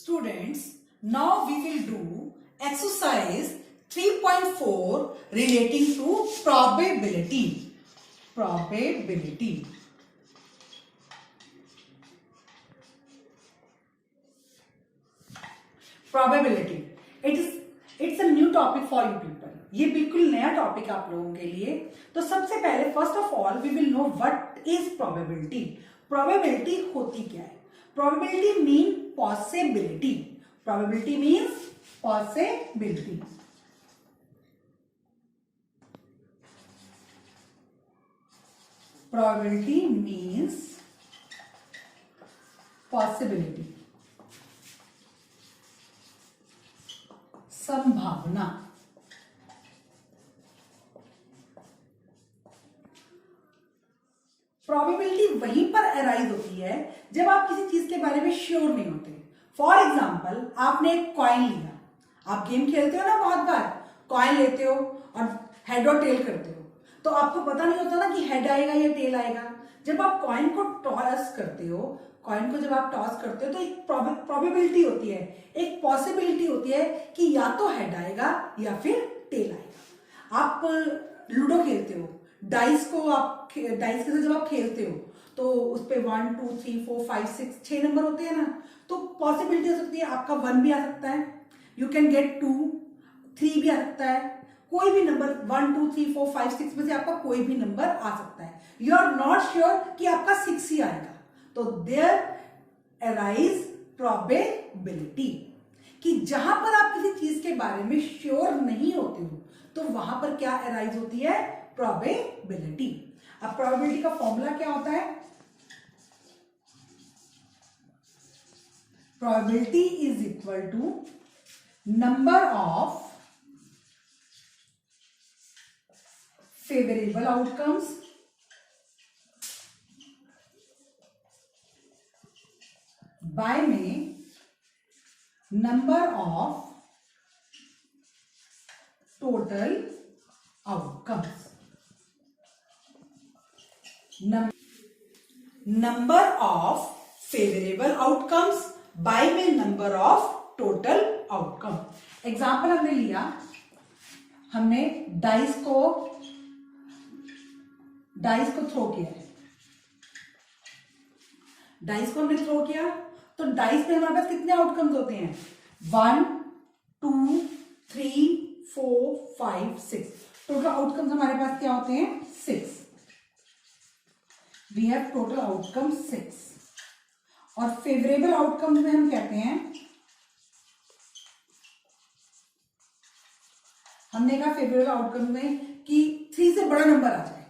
Students, now we will do exercise 3.4 relating to probability. Probability. Probability. It's a new topic for you people. ये बिल्कुल नया topic आप लोगों के लिए. तो सबसे पहले first of all we will know what is probability. Probability होती क्या है? Probability mean possibility. Probability means possibility. Probability means possibility, संभावना. प्रोबेबिलिटी वहीं पर अराइज होती है जब आप किसी चीज के बारे में श्योर नहीं होते. फॉर एग्जाम्पल, आपने एक कॉइन लिया. आप गेम खेलते हो ना, बहुत बार कॉइन लेते हो और हेड और टेल करते हो, तो आपको पता नहीं होता ना कि हेड आएगा या टेल आएगा. जब आप कॉइन को टॉस करते हो, कॉइन को जब आप टॉस करते हो तो एक प्रोबेबिलिटी होती है, एक पॉसिबिलिटी होती है कि या तो हेड आएगा या फिर टेल आएगा. आप लूडो खेलते हो, डाइस के साथ जब आप खेलते हो तो उस पे 1 2 3 4 5 6 6 नंबर होते हैं ना, तो पॉसिबिलिटी हो सकती है आपका 1 भी आ सकता है, यू कैन गेट 2, 3 भी आ सकता है. कोई भी नंबर 1 2 3 4 5 6 में से आपका कोई भी नंबर आ सकता है. यू आर नॉट श्योर कि आपका 6 ही आएगा. तो देयर अराइज प्रोबेबिलिटी कि जहां पर आप किसी चीज के बारे में श्योर नहीं होते हो तो वहां पर क्या अराइज होती है? प्रोबेबिलिटी. अब प्रोबेबिलिटी का फॉर्मूला क्या होता है? Probability is equal to number of favourable outcomes by में number of total outcomes. Number of favourable outcomes by में number of total outcome. Example हमने लिया, हमने डाइस को थ्रो किया है. डाइस को हमने थ्रो किया तो डाइस में हमारे पास कितने आउटकम्स होते हैं? 1 2 3 4 5 6. टोटल आउटकम्स हमारे पास क्या होते हैं? 6. We have total outcome 6. और फेवरेबल आउटकम्स में हम कहते हैं, हमने कहा फेवरेबल आउटकम में कि 3 से बड़ा नंबर आ जाए.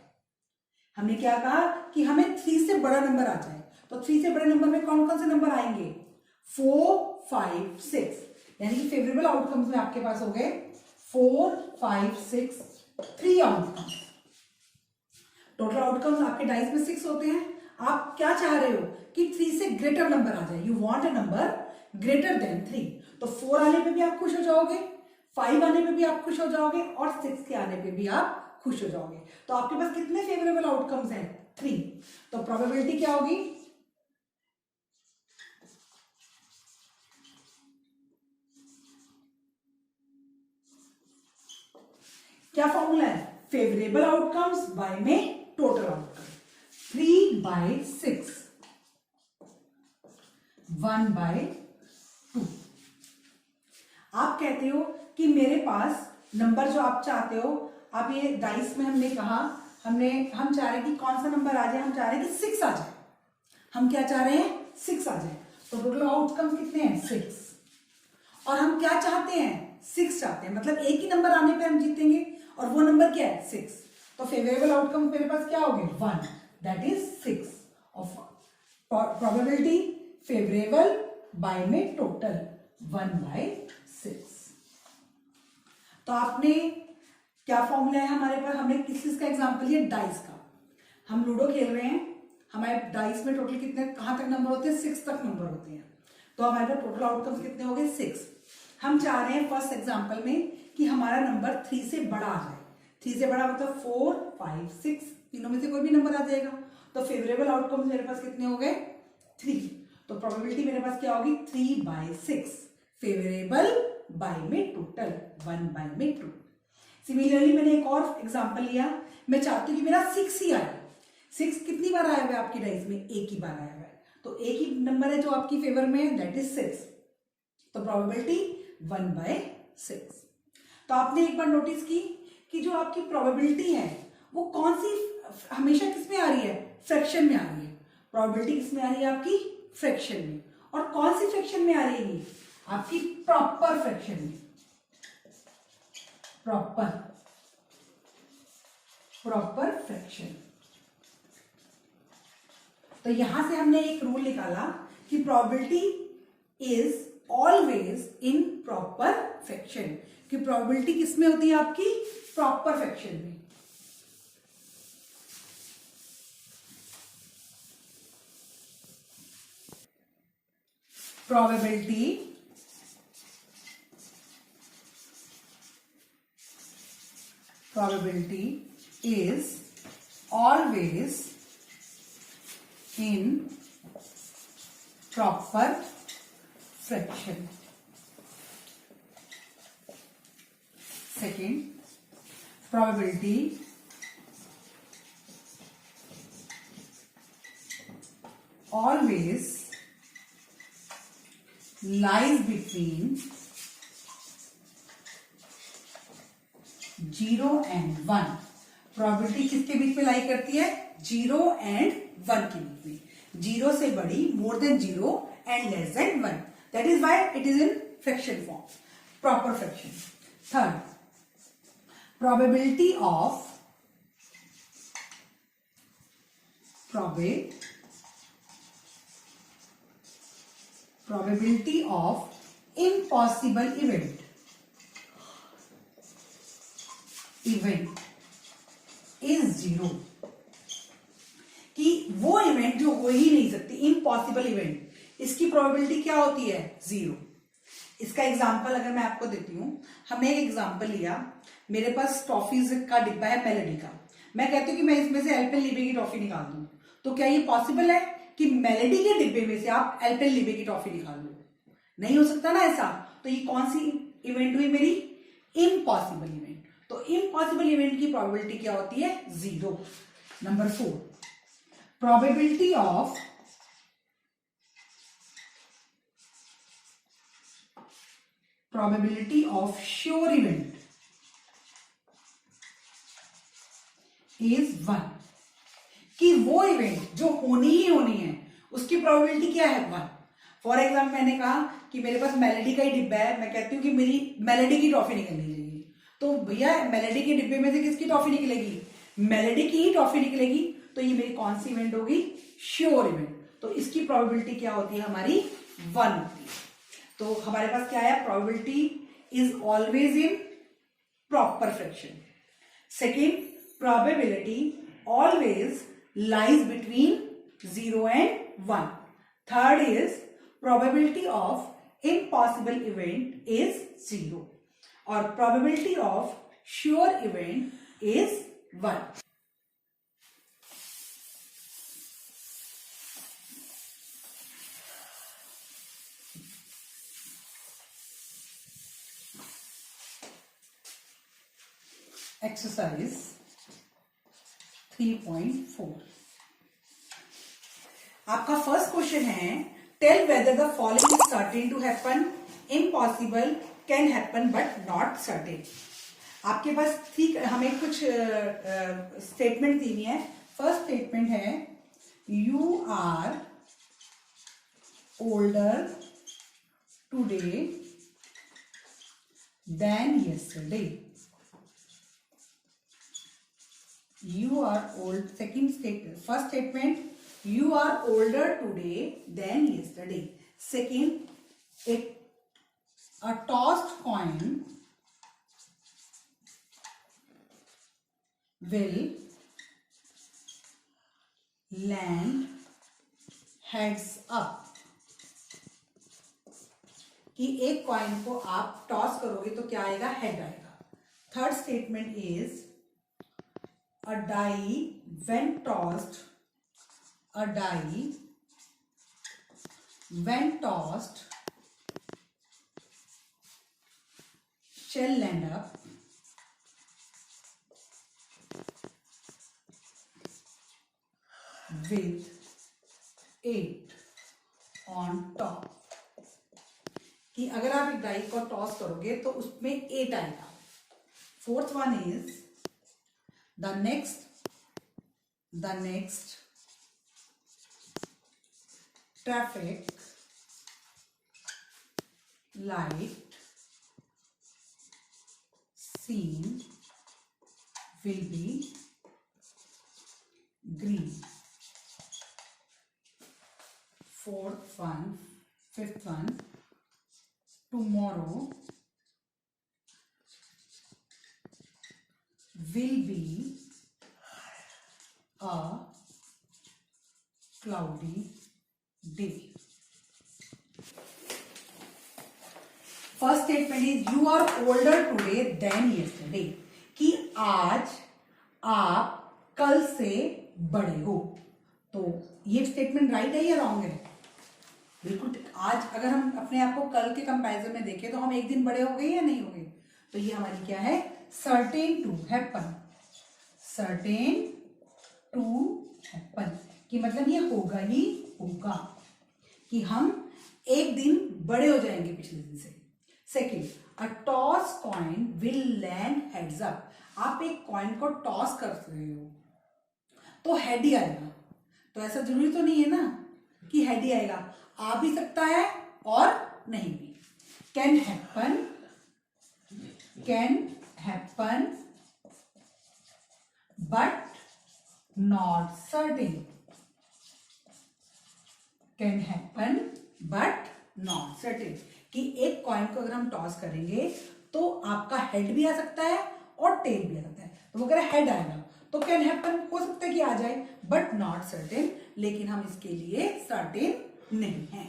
हमने क्या कहा कि हमें 3 से बड़ा नंबर आ जाए. तो 3 से बड़े नंबर में कौन कौन से नंबर आएंगे? 4 5 6. यानी कि फेवरेबल आउटकम्स में आपके पास हो गए 4 5 6 3 आउटकम्स. टोटल आउटकम्स आपके डाइस में 6 होते हैं. आप क्या चाह रहे हो कि 3 से ग्रेटर नंबर आ जाए. You want a number greater than 3. तो 4 आने पे भी आप खुश हो जाओगे, 5 आने पे भी आप खुश हो जाओगे और 6 के आने पे भी आप खुश हो जाओगे. तो आपके पास कितने फेवरेबल आउटकम्स हैं? 3. तो प्रोबेबिलिटी क्या होगी? क्या फॉर्मूला है? फेवरेबल आउटकम्स बाय में टोटल आउटकम. 3/6 1/2. आप कहते हो कि मेरे पास नंबर जो आप चाहते हो, आप ये डाइस में हमने कहा, हम चाह रहे हैं कि कौन सा नंबर आ जाए? हम चाह रहे हैं कि 6 आ जाए. हम क्या चाह रहे हैं? 6 आ जाए. तो टोटल आउटकम कितने हैं? 6. और हम क्या चाहते हैं? 6 चाहते हैं. मतलब एक ही नंबर आने पे हम जीतेंगे और वो नंबर क्या है? 6. तो फेवरेबल आउटकम मेरे पास क्या हो गए? 1. That is 6 of probability favourable by में टोटल 1/6. तो आपने क्या फॉर्मूला है हमारे पास? हमने किस चीज का एग्जांपल लिया? डाइस का. हम लूडो खेल रहे हैं, हमारे डाइस में टोटल कितने, कहां तक नंबर होते हैं? 6 तक नंबर होते हैं. तो हमारे पास टोटल आउटकम्स कितने हो गए? 6. हम चाह रहे हैं फर्स्ट एग्जांपल में कि हमारा नंबर 3 से बड़ा आ जाए. 3 से बड़ा मतलब 4 5 6, तीनों में से कोई भी नंबर आ जाएगा. तो फेवरेबल आउटकम्स मेरे पास कितने हो गए? 3. तो प्रोबेबिलिटी मेरे पास क्या होगी 3/6, फेवरेबल बाय में टोटल 1/2। सिमिलरली मैंने एक और एग्जांपल लिया, मैं चाहती हूँ कि मेरा 6 ही आए। 6 कितनी बार आया हुआ है आपकी डाइस में? एक ही बार आया हुआ है, तो एक ही नंबर है जो आपकी फेवर में है, दैट इज 6। तो प्रोबेबिलिटी 1/6। तो आपने एक बार नोटिस की कि जो आपकी प्रोबेबिलिटी है वो कौन सी हमेशा किस में आ रही है? फ्रैक्शन में आ रही है। प्रोबेबिलिटी किस में आ रही है? आपकी फ्रैक्शन में। और कौन सी फ्रैक्शन में आ रही है? आपकी प्रॉपर फ्रैक्शन में। Proper fraction. तो यहां से हमने एक रूल निकाला कि probability is always in proper fraction, कि प्रोबेबिलिटी किस में होती है? आपकी प्रॉपर फ्रैक्शन में। Probability is always in proper fraction. Second, probability always lies between 0 and 1. Probability किसके बीच में लाई करती है? 0 and 1 के बीच में। 0 से बड़ी, more than 0 and less than 1. That is why it is in fraction form, proper fraction. Third, probability of impossible event is 0, कि वो इवेंट जो हो ही नहीं सकती, इम्पॉसिबल इवेंट, इसकी प्रोबेबिलिटी क्या होती है? 0। इसका एग्जांपल अगर मैं आपको देती हूं, हमने एक एग्जांपल लिया, मेरे पास टॉफीज का डिब्बा है मेलेडी का, मैं कहती हूँ कि मैं इसमें से एल्पेनलीबे की टॉफी निकाल दूं, तो क्या ये पॉसिबल है कि मेलेडी के डिब्बे में से आप एल्पेनलीबे की टॉफी निकाल लो? नहीं हो सकता ना ऐसा। तो ये कौन सी इवेंट हुई मेरी? Impossible event. तो इम्पॉसिबल इवेंट की प्रोबेबिलिटी क्या होती है? 0। Number 4, probability of sure event is 1, कि वो इवेंट जो होनी ही होनी है उसकी प्रोबेबिलिटी क्या है? 1। फॉर एग्जाम्पल मैंने कहा कि मेरे पास मेलेडी का ही डिब्बा है, मैं कहती हूँ कि मेरी मेलेडी की टॉफी निकलनी चाहिए, तो भैया मेलेडी के डिब्बे में से किसकी टॉफी निकलेगी? मेलेडी की ही टॉफी निकलेगी। तो ये मेरी कौन सी इवेंट होगी? Sure event. तो इसकी प्रोबेबिलिटी क्या होती है? हमारी 1 होती है। तो हमारे पास क्या है? Probability is always in proper fraction. Second, probability always lies between 0 and 1. Third is probability of impossible event is 0 और probability of sure event is 1. Exercise 3.4. आपका फर्स्ट क्वेश्चन है, tell whether the following is certain to happen, impossible, can happen but not certain. आपके पास ठीक हमें कुछ statement दी हुई है। फर्स्ट स्टेटमेंट है, you are older today than yesterday. You are old. Second statement. First statement, you are older today than yesterday. Second, a tossed coin will land heads up. कि एक कॉइन को आप toss करोगे तो क्या आएगा? Head आएगा। Third statement is, a die when tossed, a die when tossed shall land up with 8 on top, कि अगर आप एक डाई को टॉस करोगे तो उसमें 8 आएगा. Fourth one is the next traffic light seen will be green. Fifth one, tomorrow will be a cloudy day. First statement is you are older today than yesterday, कि आज आप कल से बड़े हो. तो ये स्टेटमेंट राइट है या रॉन्ग है? बिल्कुल. आज अगर हम अपने आप को कल के कंपैरिजन में देखें तो हम एक दिन बड़े हो गए या नहीं हो गए? तो ये हमारी क्या है? Certain to happen. Certain to happen कि मतलब ये होगा ही होगा, कि हम एक दिन बड़े हो जाएंगे पिछले दिन से. Second, a toss coin will land heads up. आप एक कॉइन को टॉस कर रहे हो तो हेड ही आएगा. तो ऐसा जरूरी तो नहीं है ना कि हेड ही आएगा, आ भी सकता है और नहीं भी. Can happen but not certain. Can happen but not certain कि एक कॉइन को अगर हम टॉस करेंगे तो आपका हेड भी आ सकता है और टेल भी आ सकता है. तो वो अगर हेड आएगा तो कैन हैपन हो सकता है कि आ जाए, बट नॉट सर्टेन, लेकिन हम इसके लिए सर्टेन नहीं है.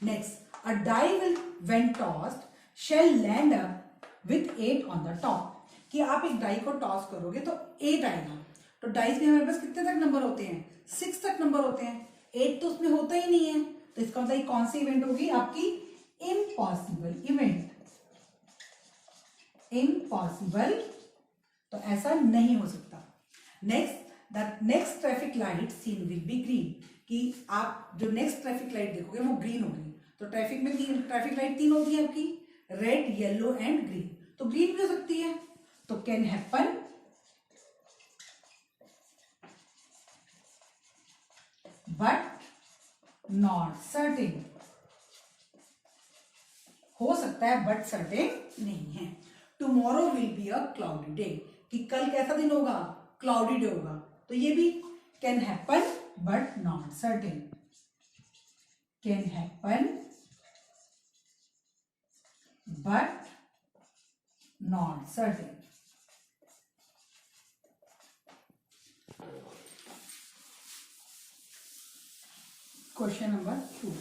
Next, a die will when tossed shall land up with 8 on the top, कि आप एक डाई को टॉस करोगे तो 8 आएगा. तो डाइस में हमारे पास कितने तक नंबर होते हैं? 6 तक नंबर होते हैं. 8 तो उसमें होता ही नहीं है. तो इसका मतलब कौन सी इवेंट होगी? आपकी इम्पॉसिबल इवेंट. इम्पॉसिबल, तो ऐसा नहीं हो सकता. Next, the next traffic light seen will be green, कि आप जो नेक्स्ट ट्रैफिक लाइट देखोगे वो ग्रीन होगी. तो ट्रैफिक में ट्रैफिक लाइट 3 होती है आपकी, रेड, येलो एंड ग्रीन. तो ग्रीन भी हो सकती है. तो can happen but not certain, हो सकता है बट सर्टेन नहीं है. Tomorrow will be a cloudy day, कि कल कैसा दिन होगा? क्लाउडी डे होगा. तो ये भी can happen but not certain. Can happen but not certain. Question number 2.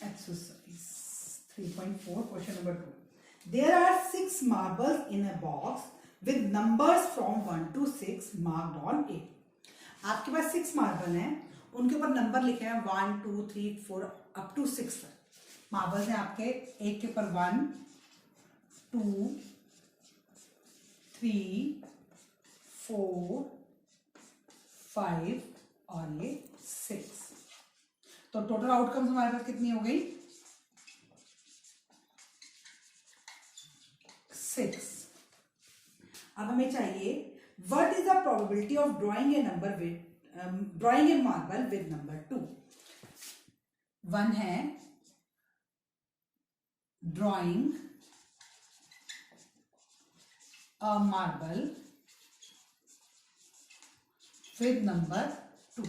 Exercise 3.4, question number 2. There are 6 marbles in a box with numbers from 1 to 6 marked on it. आपके पास 6 मार्बल हैं, उनके ऊपर number लिखे हैं 1 2 3 4 अप टू 6 तक. Marbles हैं आपके, एक के ऊपर 1 2 3 4 5 और ये 6. तो टोटल आउटकम्स हमारे पास कितनी हो गई? 6. अब हमें चाहिए what is the probability of drawing a marble with number 2. 1 है drawing a marble with number 2.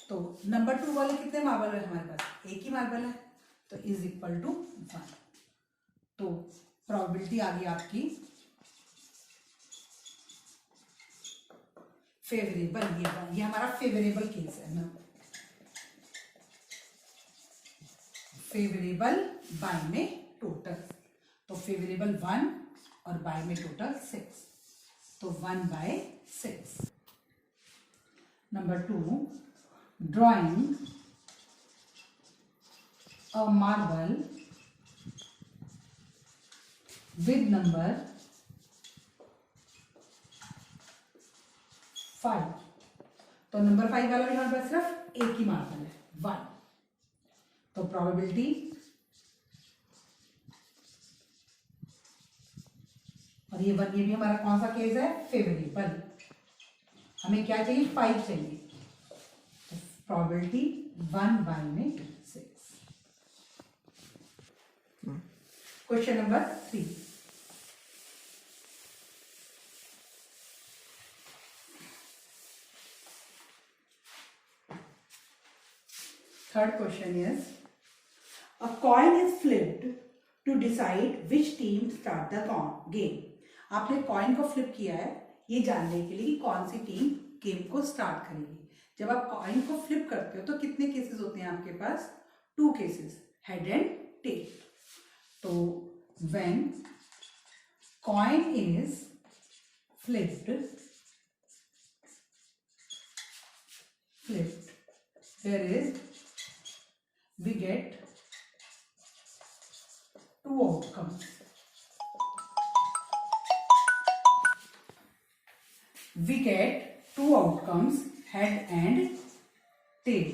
तो नंबर 2 वाले कितने मार्बल है हमारे पास? एक ही मार्बल है, तो इज इक्वल टू 1. तो प्रोबेबिलिटी आ गई आपकी फेवरेबल. ये हमारा फेवरेबल केस है ना, फेवरेबल बाय में टोटल. तो फेवरेबल 1 और बाय में टोटल 6, तो 1/6. Number 2, drawing a marble with number 5. तो नंबर 5 वाला भी हमारे पास सिर्फ एक ही मार्बल है, 1. तो प्रोबेबिलिटी, और ये 1, ये भी हमारा कौन सा केस है, फेवरेबल. हमें क्या चाहिए, 5 चाहिए. तो probability 1/6. Question number 3. Third question is, a coin is flipped to decide which team start the game. आपने कॉइन को फ्लिप किया है ये जानने के लिए कि कौन सी टीम गेम को स्टार्ट करेगी. जब आप कॉइन को फ्लिप करते हो तो कितने केसेस होते हैं आपके पास, 2 केसेस, हेड एंड टेल. तो when coin is flipped, there is, we get 2 outcomes. We get 2 outcomes, head and tail.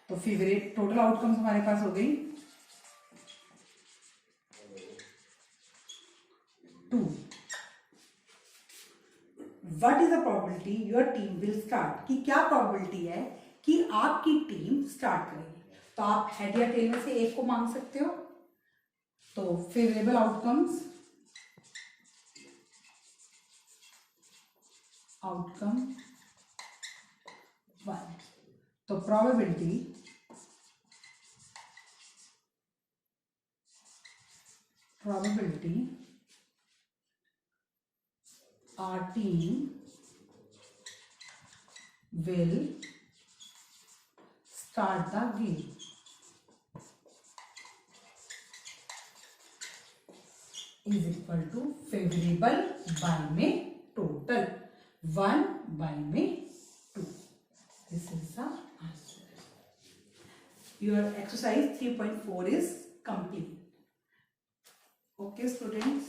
तो फेवरेट टोटल आउटकम्स हमारे पास हो गई 2. What is the probability your team will start? कि क्या प्रोबेबिलिटी है कि आपकी टीम स्टार्ट करेगी. तो आप हेड या टेल में से एक को मांग सकते हो. तो फेवरेबल आउटकम्स, आउटकम 1. तो probability our team will start the game is equal to favorable by में total 1/2. This is the answer. Your exercise 3.4 is complete. Okay, students.